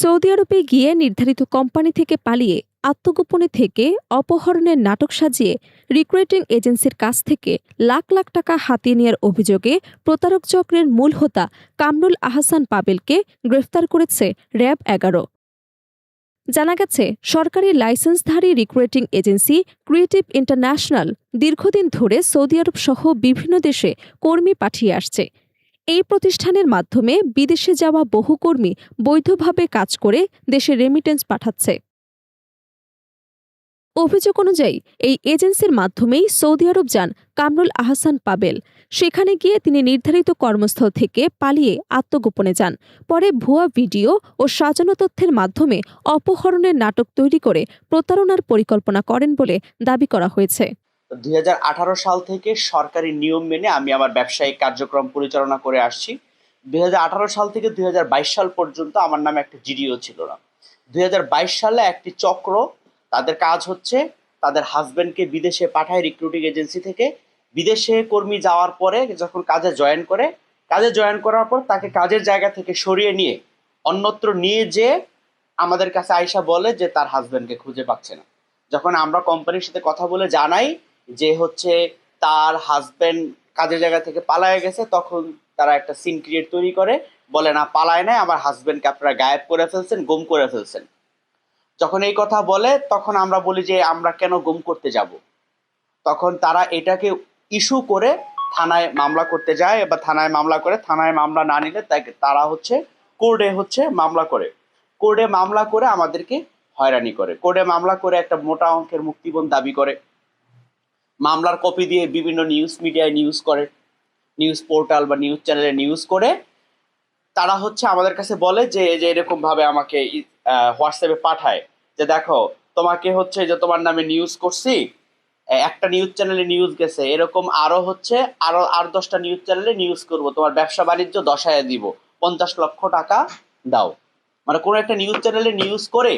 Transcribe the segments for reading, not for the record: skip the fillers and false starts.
Saudi আরবে গিয়ে নির্ধারিত কোম্পানি থেকে পালিয়ে আত্মগোপনে থেকে অপহরণের নাটক সাজিয়ে রিক্রুটিং এজেন্সির কাছ থেকে লাখ লাখ টাকা হাতিয়ে নেওয়ার অভিযোগে প্রতারক চক্রের মূল হোতা কামরুল আহসান পাবেলকে গ্রেফতার করেছে র‍্যাব ১১। জানা গেছে, সরকারি লাইসেন্সধারী রিক্রুটিং এজেন্সি ক্রিয়েটিভ ইন্টারন্যাশনাল দীর্ঘদিন ধরে সৌদি আরব সহ বিভিন্ন দেশে কর্মী পাঠিয়ে আসছে। এই প্রতিষ্ঠানের মাধ্যমে বিদেশে যাওয়া বহু কর্মী বৈধভাবে কাজ করে দেশে রেমিটেন্স পাঠাচ্ছে। অভিযোগ অনুযায়ী এই এজেন্সির মাধ্যমেই সৌদি আরব যান কামরুল আহসান পাবেল। সেখানে গিয়ে তিনি নির্ধারিত কর্মস্থল থেকে পালিয়ে আত্মগোপনে যান। পরে ভুয়া ভিডিও ও সাজানো তথ্যের মাধ্যমে অপহরণের নাটক তৈরি করে প্রতারণার পরিকল্পনা করেন বলে দাবি করা হয়েছে। 2018 সাল থেকে সরকারি নিয়ম মেনে আমি আমার ব্যবসায়িক কার্যক্রম পরিচালনা করে আসছি। 2018 সাল থেকে 2022 সাল পর্যন্ত আমার নামে একটা জিডিও ছিল না। 2022 সালে একটি চক্র, তাদের কাজ হচ্ছে তাদের হাজবেন্ডকে বিদেশে পাঠায় রিক্রুটিং এজেন্সি থেকে। বিদেশে কর্মী যাওয়ার পরে যখন কাজে জয়েন করার পর তাকে কাজের জায়গা থেকে সরিয়ে নিয়ে অন্যত্র নিয়ে যে আমাদের কাছে আইসা বলে যে তার হাজবেন্ডকে খুঁজে পাচ্ছে না। যখন আমরা কোম্পানির সাথে কথা বলে জানাই যে হচ্ছে তার হাজবেন্ড কাজের জায়গা থেকে পালায়ে গেছে, তখন তারা একটা সিন ক্রিয়েট তৈরি করে, বলে না পালায় নাই, আমার হাজবেন্ডকে আপনারা গায়েব করে ফেলছেন, গুম করে ফেলছেন। যখন এই কথা বলে তখন আমরা বলি যে আমরা কেন গুম করতে যাব। তখন তারা এটাকে ইস্যু করে থানায় মামলা করতে যায়, বা থানায় মামলা করে, থানায় মামলা না নিলে তারা হচ্ছে কোর্টে মামলা করে আমাদেরকে হয়রানি করে। কোর্টে মামলা করে একটা মোটা অঙ্কের মুক্তিপণ দাবি করে। মামলার কপি দিয়ে বিভিন্ন নিউজ মিডিয়ায় নিউজ করে, নিউজ পোর্টাল বা নিউজ চ্যানেলে নিউজ করে। তারা হচ্ছে আমাদের কাছে বলে যে এরকম ভাবে আমাকে হোয়াটসঅ্যাপে পাঠায় যে দেখো তোমাকে হচ্ছে যে তোমার নামে নিউজ করছি, একটা নিউজ চ্যানেলে নিউজ গেছে, এরকম আরো 10টা নিউজ চ্যানেলে নিউজ করব, তোমার ব্যবসা বাণিজ্য দশায় দিব, 50 লক্ষ টাকা দাও। মানে কোনো একটা নিউজ চ্যানেলে নিউজ করে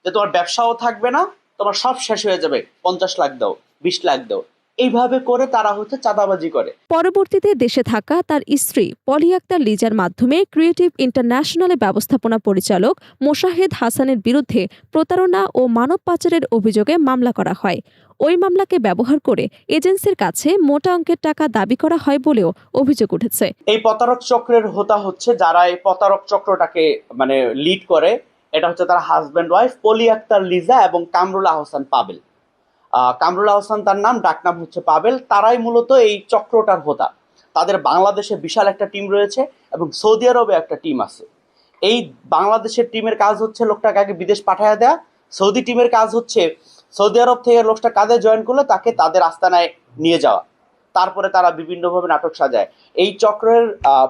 যে তোমার ব্যবসাও থাকবে না, তোমার সব শেষ হয়ে যাবে, 50 লাখ দাও, 20 লাখ দাও। এইভাবে করে তারা হচ্ছে চাঁদাবাজি করে। পরবর্তীতে দেশে থাকা তার স্ত্রী পলি আক্তার লিজার মাধ্যমে ক্রিয়েটিভ ইন্টারন্যাশনালের ব্যবস্থাপনা পরিচালক মোশাহেদ হাসানের বিরুদ্ধে প্রতারণা ও মানব পাচারের অভিযোগে মামলা করা হয়। ওই মামলাকে ব্যবহার করে এজেন্সির কাছে মোটা অঙ্কের টাকা দাবি করা হয় বলেও অভিযোগ উঠেছে। এই প্রতারক চক্রের হোতা হচ্ছে যারা এই প্রতারক চক্রটাকে মানে লিড করে, এটা হচ্ছে তার হাজব্যান্ড ওয়াইফ পলি আক্তার লিজা এবং কামরুল আহসান পাবেল। কামরুল আহসান তার নাম, ডাকনাম হচ্ছে পাবেল। তারাই মূলত এই চক্রটার হোতা। তাদের বাংলাদেশে বিশাল একটা টিম রয়েছে এবং সৌদি আরবে একটা টিম আছে। এই বাংলাদেশের টিমের কাজ হচ্ছে লোকটাকে আগে বিদেশ পাঠায় দেয়া। সৌদি টিমের কাজ হচ্ছে সৌদি আরব থেকে লোকটা কাজে জয়েন করলে তাকে তাদের আস্তানায় নিয়ে যাওয়া, তারপরে তারা বিভিন্নভাবে নাটক সাজায়। এই চক্রের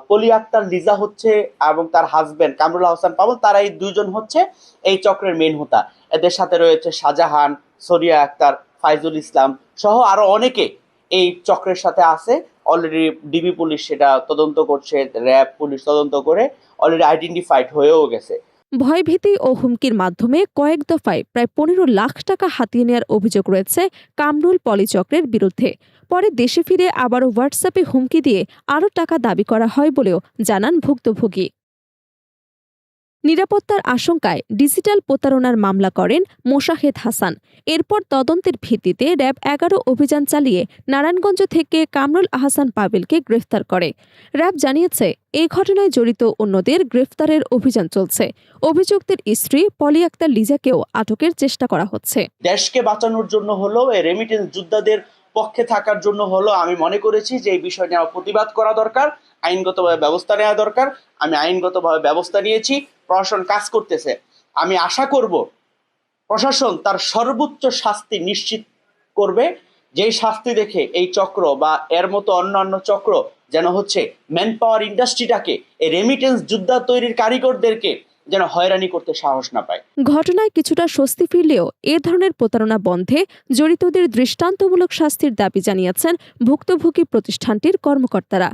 পলি আক্তার লিজা হচ্ছে এবং তার হাজবেন্ড কামরুল আহসান পাবেল, তারা এই দুইজন হচ্ছে এই চক্রের মেন হোতা। এদের সাথে রয়েছে শাহজাহান, সরিয়া আক্তার, ফাইজুল ইসলাম সহ আরো অনেকে এই চক্রের সাথে আছে। অলরেডি ডিবি পুলিশ সেটা তদন্ত করছে, র‍্যাব পুলিশ তদন্ত করে অলরেডি আইডেন্টিফাইড হয়েও গেছে। ভয়ভীতি ও হুমকির মাধ্যমে কয়েক দফায় প্রায় 15 লাখ টাকা হাতিয়ে নেওয়ার অভিযোগ রয়েছে কামরুল পলি চক্রের বিরুদ্ধে। পরে দেশে ফিরে আবারও হোয়াটসঅ্যাপে হুমকি দিয়ে আরও টাকা দাবি করা হয় বলেও জানান ভুক্তভোগী। নিরাপত্তার আশঙ্কায় ডিজিটাল প্রতারণার মামলা করেন মোশাহেদ হাসান। এরপর তদন্তের ভিত্তিতে র‍্যাব ১১ অভিযান চালিয়ে নারায়ণগঞ্জ থেকে কামরুল আহসান পাবেলকে গ্রেফতার করে। র‍্যাব জানিয়েছে, এই ঘটনায় জড়িত অন্যদের গ্রেফতারের অভিযান চলছে। অভিযুক্তের স্ত্রী পলি আক্তার লিজাকেও আটকের চেষ্টা করা হচ্ছে। দেশকে বাঁচানোর জন্য হলো, এই রেমিটেন্স যোদ্ধাদের পক্ষে থাকার জন্য হলো আমি মনে করেছি যে এই বিষয় নিয়ে প্রতিবাদ করা দরকার, আইনগতভাবে ব্যবস্থা নেওয়া দরকার। আমি আইনগতভাবে ব্যবস্থা নিয়েছি, প্রশাসন কাজ করতেছে। আমি আশা করব প্রশাসন তার সর্বোচ্চ শাস্তি নিশ্চিত করবে, যেই শাস্তি দেখে এই চক্র বা এর মতো অন্যান্য চক্র যেন হচ্ছে ম্যান পাওয়ার ইন্ডাস্ট্রিটাকে, এই রেমিটেন্স যোদ্ধা তৈরির কারিগরদেরকে যেন হয়রানি করতে সাহস না পায়। ঘটনায় কিছুটা স্বস্তি ফিরলেও এ ধরনের প্রতারণা বন্ধে জড়িতদের দৃষ্টান্তমূলক শাস্তির দাবি জানিয়েছেন ভুক্তভোগী প্রতিষ্ঠানটির কর্মকর্তারা।